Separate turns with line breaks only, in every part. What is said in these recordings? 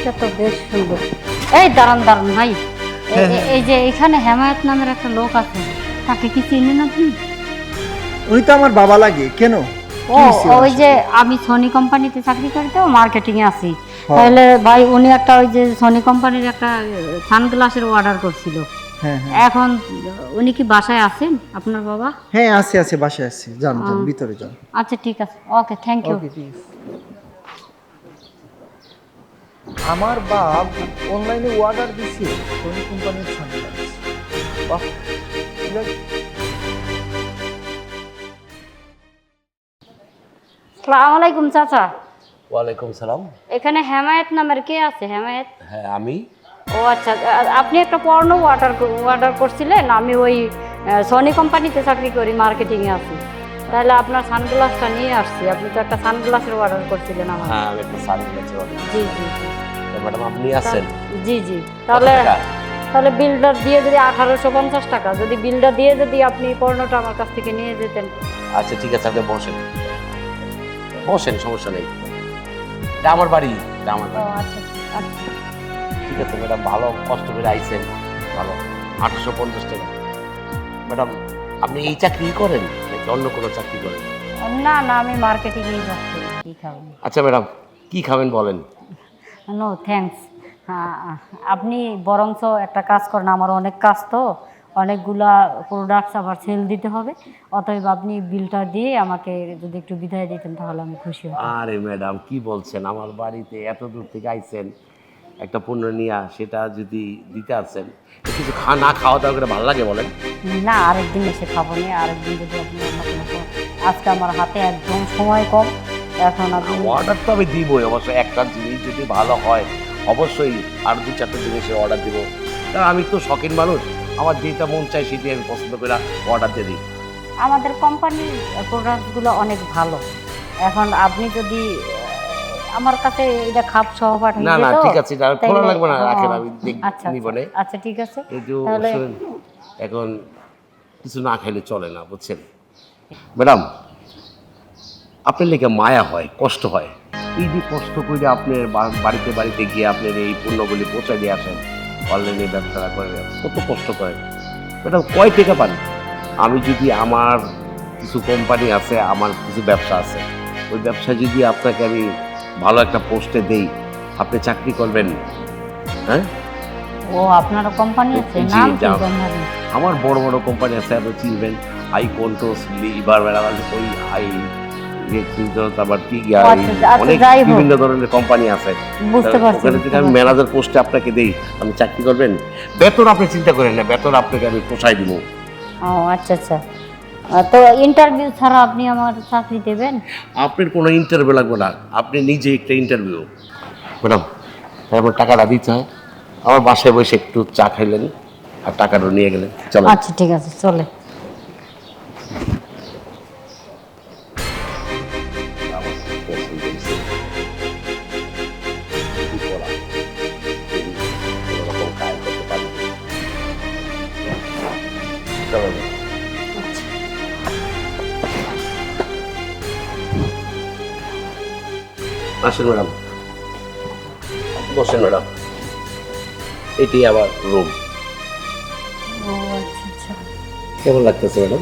এটা তো বেশ সুন্দর। এই দাঁড়ান দাঁড়ান ভাই, এই যে এখানে হেমায়েত নামের একটা লোক আছে, তাকে কি চিনেন আপনি?
উনি তো আমার বাবা লাগে। কেন?
ও ওই যে আমি সোনি কোম্পানিতে চাকরি করি তো, মার্কেটিং এ আছি।
হ্যাঁ।
তাহলে ভাই উনি একটা ওই যে সোনি কোম্পানির একটা সানগ্লাসের অর্ডার করছিল।
হ্যাঁ হ্যাঁ
এখন উনি কি বাসায় আছেন আপনার বাবা?
হ্যাঁ, আছে বাসায় আছে। যান যান ভিতরে যান।
আচ্ছা ঠিক আছে, ওকে, থ্যাংক ইউ।
ওকে, ঠিক আছে। আমার বাপ অনলাইনে অর্ডার দিছে সোনি কোম্পানির সানগ্লাস। বাহ,
আসসালামু আলাইকুম চাচা।
ওয়ালাইকুম সালাম।
এখানে হেমায়েত নামের কে আছে? হেমায়েত?
হ্যাঁ আমি।
ও আচ্ছা, আপনি একটা পণ্য অর্ডার করছিলেন। আমি ওই সোনি কোম্পানিতে চাকরি করি, মার্কেটিংয়ে আছি। তাহলে আপনার সানগ্লাসটা নিয়ে আসছি। আপনি তো একটা সানগ্লাসের অর্ডার করছিলেন আমার।
হ্যাঁ আমি একটা সানগ্লাসের অর্ডার।
জি জি জি।
ম্যাডাম আপনি আছেন?
জি জি। তাহলে বিলটা দিয়ে যদি 1850 টাকা, যদি বিলটা দিয়ে যদি আপনি পণ্যটা আমার কাছ থেকে নিয়ে যেতেন।
আচ্ছা ঠিক আছে, আপনি বসেন বসেন, সমস্যা নেই। এটা আমার বাড়ি, এটা আমার
ও
বাড়ি।
আচ্ছা আচ্ছা।
ঠিক আছে ম্যাডাম, ভালো কষ্ট করে আইছেন, ভালো। 1850 টাকা। ম্যাডাম আপনি এই চাকরি করেন নাকি অন্য কোনো চাকরি করেন?
না না, আমি মার্কেটিংয়েই যাচ্ছি। কি খাবেন?
আচ্ছা ম্যাডাম কি খাবেন বলেন।
No thanks. আপনি বরঞ্চ একটা কাজ করেন, আমার অনেক কাজ তো, অনেকগুলা প্রোডাক্টস আবার সেল দিতে হবে। অতএব আপনি বিলটা দিয়ে আমাকে যদি একটু বিদায় দিতেন তাহলে আমি খুশি হতাম।
আরে ম্যাডাম কি বলছেন, আমার বাড়িতে এত দূর থেকে আইছেন একটা পণ্য নিয়ে, সেটা যদি দিতে আসছেন, কিছু না খাওয়া দাওয়া করে ভালো লাগে বলেন?
না, আরেকদিন এসে খাবো না, আরেকদিন যদি আপনি অন্য কোনো আজকে আমার হাতে একদম সময় কম। এখন আপনি
অর্ডার তো আমি দিবই অবশ্য, একটা জিনিস যদি ভালো হয় অবশ্যই আর 2-4টা জিনিসের অর্ডার দিব। কারণ আমি তো শখিন মানুষ, আমার যেটা মন চাই সেটি আমি পছন্দ করে অর্ডার দিয়ে দিই।
আমাদের কোম্পানির প্রোডাক্টগুলো অনেক ভালো। এখন আপনি যদি আমার কাছে এটা খাপ সহ পাঠিয়ে
না না
দিত,
ঠিক আছে, এটা খোলা
তাইলে-
লাগবে না, রাখেন,
ও,
আমি
আচ্ছা
নিব না।
আচ্ছা ঠিক আছে।
কিন্তু
তাহলে
শুনুন, এখন কিছু না খাইলে চলে না, বুঝছেন ম্যাডাম? আপনার লেগে মায়া হয়, কষ্ট হয়। এই যে কষ্ট করে আপনার বাড়িতে বাড়িতে গিয়ে আপনার এই পণ্যগুলি পৌঁছে দিয়ে আসেন, অনলাইনে ব্যবসা করে, কত কষ্ট করে ম্যাডাম, কয় টাকা পান? আমি যদি আমার কিছু কোম্পানি আছে, আমার কিছু ব্যবসা আছে, ওই ব্যবসা যদি আপনাকে আমি ভালো একটা পোস্টে দেই, আপনি চাকরি করবেন? হ্যাঁ,
ও আপনার কোম্পানি আছে?
জি,
নাম কি
যাও।
কোম্পানি?
আমার বড় বড় কোম্পানি আছে, আপনি চিনবেন। আই কন্ট্রোস, লিভার বেড়াল, ওই আই আবার কি অনেক
যাই হোক,
বিভিন্ন ধরনের কোম্পানি আছে।
বুঝতে পারছি।
ওখানে থেকে আমি ম্যানেজার পোস্টে আপনাকে দেই, আপনি চাকরি করবেন? বেতন আপনি চিন্তা করেন না, বেতন আপনাকে আমি পোষাই দিব।
ও আচ্ছা আচ্ছা। তো ইন্টারভিউ ছাড়া আপনি আমার চাকরি দেবেন?
আপনার কোনো ইন্টারভিউ লাগবে না, আপনি নিজে একটা ইন্টারভিউ। ম্যাডাম তারপর টাকাটা দিতে হয়, আমার বাসায় বসে একটু চা খাইলেন আর টাকাটা নিয়ে গেলেন, চলো।
আচ্ছা ঠিক আছে, চলে।
আসেন ম্যাডাম, বসেন ম্যাডাম, এটি আমার রুম।
ও আচ্ছা আচ্ছা।
কেমন লাগতেছে ম্যাডাম?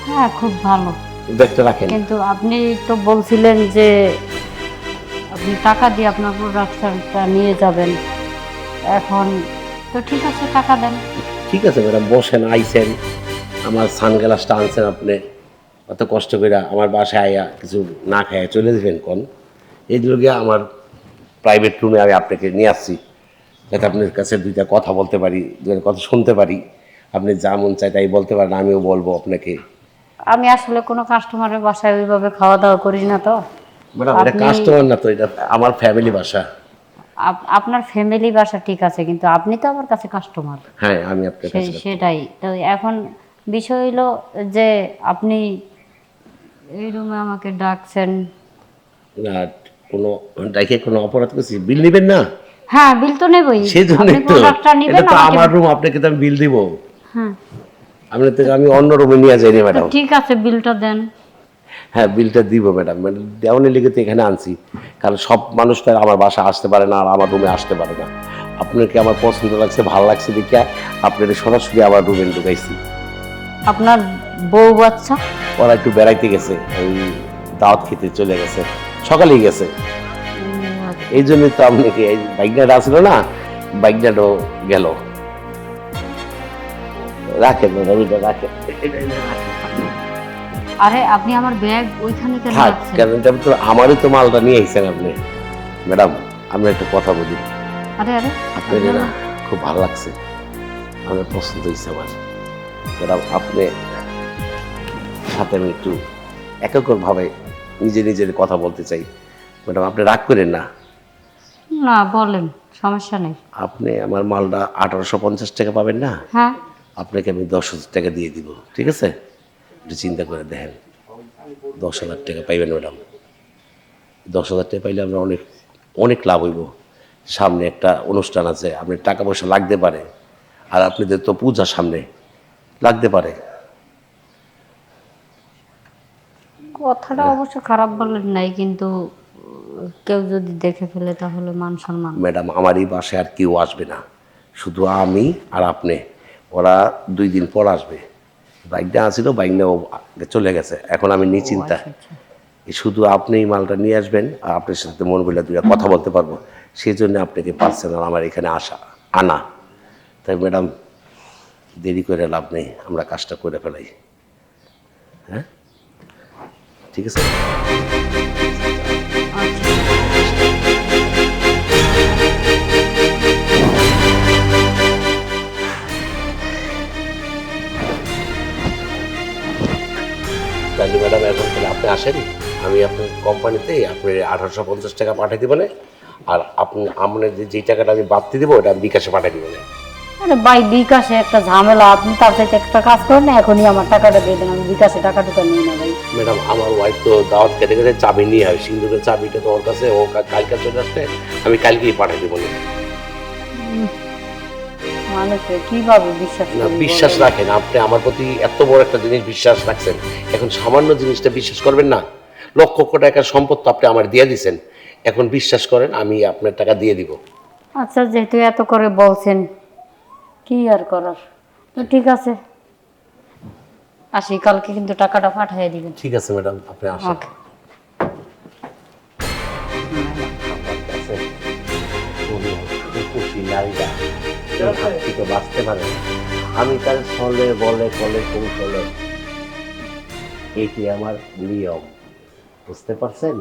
হ্যাঁ খুব ভালো।
ব্যাগটা রাখেন।
কিন্তু আপনি তো বলছিলেন যে আপনি টাকা দিয়ে আপনার প্রোডাক্টটা নিয়ে যাবেন। এখন তো ঠিক আছে, টাকা দেন।
ঠিক আছে ম্যাডাম, বসেন, আইসেন, আমার সানগ্লাসটা আনছেন আপনি, অত কষ্ট করে আমার বাসায় আয়া কিছু না খাইয়া চলে যাবেন কোন? এই গিয়ে আমার প্রাইভেট রুমে আমি আপনাকে নিয়ে আসছি, যাতে আপনার কাছে দুইটা কথা বলতে পারি, দুইটা কথা শুনতে পারি, আপনি যা মন চায় তাই বলতে পারেন, আমিও বলবো আপনাকে।
আমি আসলে কোনো কাস্টমারের বাসায় ওইভাবে খাওয়া দাওয়া করি না তো।
ম্যাডাম এটা কাস্টমার না তো, এটা আমার ফ্যামিলি বাসা।
আপনার ফ্যামিলি বাসা ঠিক আছে, কিন্তু আপনি তো আমার কাছে কাস্টমার।
হ্যাঁ আমি আপনার কাছে।
সেটাই তো। এখন বিষয় হলো যে আপনি এই রুমে আমাকে ডাকছেন।
না, কোনো ডাইকে কোনো অপরাধ করছি? বিল নেবেন না?
হ্যাঁ বিল তো নেবই।
সেই জন্য
আপনি প্রোডাক্টটা নেবেন,
এটা তো
আমাকে-
আমার রুম, আপনাকে তো আমি বিল দিব।
হ্যাঁ
আপনার থেকে আমি অন্য রুমে নিয়ে যাইনি ম্যাডাম।
ঠিক আছে, বিলটা দেন।
হ্যাঁ বিলটা দিব ম্যাডাম, মানে দেওয়ানি লেগে তো এখানে আনছি, কারণ সব মানুষ তো আর আমার বাসায় আসতে পারে না আর আমার রুমে আসতে পারে না। আপনাকে আমার পছন্দ লাগছে, ভালো লাগছে দেখে আপনার সরাসরি আমার রুমে ঢুকাইছি।
আপনার বউ বাচ্চা?
ওরা একটু বেড়াইতে গেছে, ওই দাওয়াত খেতে চলে গেছে, সকালেই গেছে। এই জন্যই তো আপনাকে এই বাইকনাটা আসলো না, বাইকনাটাও গেল। রাখেন ম্যাডাম, এটা রাখেন।
আরে আপনি আমার ব্যাগ ওইখানে কেন
থাক,
রাখছেন?
কারণ এটা তো আমারই তো মালটা নিয়ে এসেছেন আপনি। ম্যাডাম আমি একটা কথা বলি,
আরে আরে
আপনার না খুব ভালো লাগছে, আমার পছন্দ হয়েছে আমার। ম্যাডাম আপনি সাথে আমি একটু ভাবে নিজের কথা বলতে চাই। ম্যাডাম আপনি রাগ করেন না।
না বলেন, সমস্যা নেই।
আপনি আমার মালটা 1850 টাকা পাবেন না,
হ্যাঁ
আপনাকে আমি 10,000 টাকা দিয়ে দিব, ঠিক আছে? একটু চিন্তা করে দেখেন, 10,000 টাকা পাইবেন ম্যাডাম। 10,000 টাকা পাইলে আমরা অনেক অনেক লাভ হইব। সামনে একটা অনুষ্ঠান আছে, আপনার টাকা পয়সা লাগতে পারে, আর আপনাদের তো পূজা সামনে, লাগতে পারে।
কথাটা অবশ্য খারাপ বলেন নাই, কিন্তু কেউ যদি দেখে ফেলে তাহলে মান সম্মান।
ম্যাডাম আমার এই বাসায় আর কেউ আসবে না, শুধু আমি আর আপনি। ওরা 2 দিন পর আসবে। বাইকটা আসছিল, বাইকটা ও চলে গেছে, এখন আমি নিশ্চিন্তা। এই শুধু আপনি এই মালটা নিয়ে আসবেন আর আপনার সাথে মন বলে দুইটা কথা বলতে পারবো, সেই জন্য আপনাকে পার্সোনাল আমার এখানে আনা। তাই ম্যাডাম দেরি করে লাভ নেই, আমরা কাজটা করে ফেলাই। হ্যাঁ ঠিক আছে। তাহলে ম্যাডাম এখন তাহলে আপনি আসেন, আমি আপনার কোম্পানিতে আপনি 1850 টাকা পাঠিয়ে দেবেন, আর আপনি আপনার যেই টাকাটা আমি বাড়তি দেবো ওটা আমি বিকাশে পাঠিয়ে দেবেন।
আরে ভাই বিকাশে একটা ঝামেলা, আপনি তার সাথে একটা কাজ করেন না, এখনই আমার টাকাটা দিয়ে দেন, আমি বিকাশে টাকাটা নিই না ভাই।
ম্যাডাম আমার ওয়াইফ তো দাওয়াত খেতে খেতে চাবি নিয়ে হয়, সিন্ধুকের চাবিটা তো ওর কাছে, ও কালকে চলে আসতে, আমি কালকেই পাঠিয়ে দেবো।
মানুষে কিভাবে বিশ্বাস
না
করবে
বিশ্বাস
বলেন?
রাখেন, আপনি আমার প্রতি এত বড় একটা জিনিস বিশ্বাস রাখছেন, এখন সামান্য জিনিসটা বিশ্বাস করবেন না? লক্ষ লক্ষ টাকার সম্পদ তো আপনি আমার দিয়ে দিয়েছেন, এখন বিশ্বাস করেন আমি আপনার টাকা দিয়ে দিব।
আচ্ছা যেহেতু এত করে বলছেন, কি আর করার, তো ঠিক আছে আসি, কালকে কিন্তু টাকাটা পাঠিয়ে দিবেন।
ঠিক আছে ম্যাডাম, আপনি আসেন।
ওকে।
আমার কাছে খুশি নারীরা হাত থেকে বাঁচতে পারে, আমি তার ছলে বলে কলে কৌশলে, এটি আমার নিয়ম, বুঝতে পারছেন?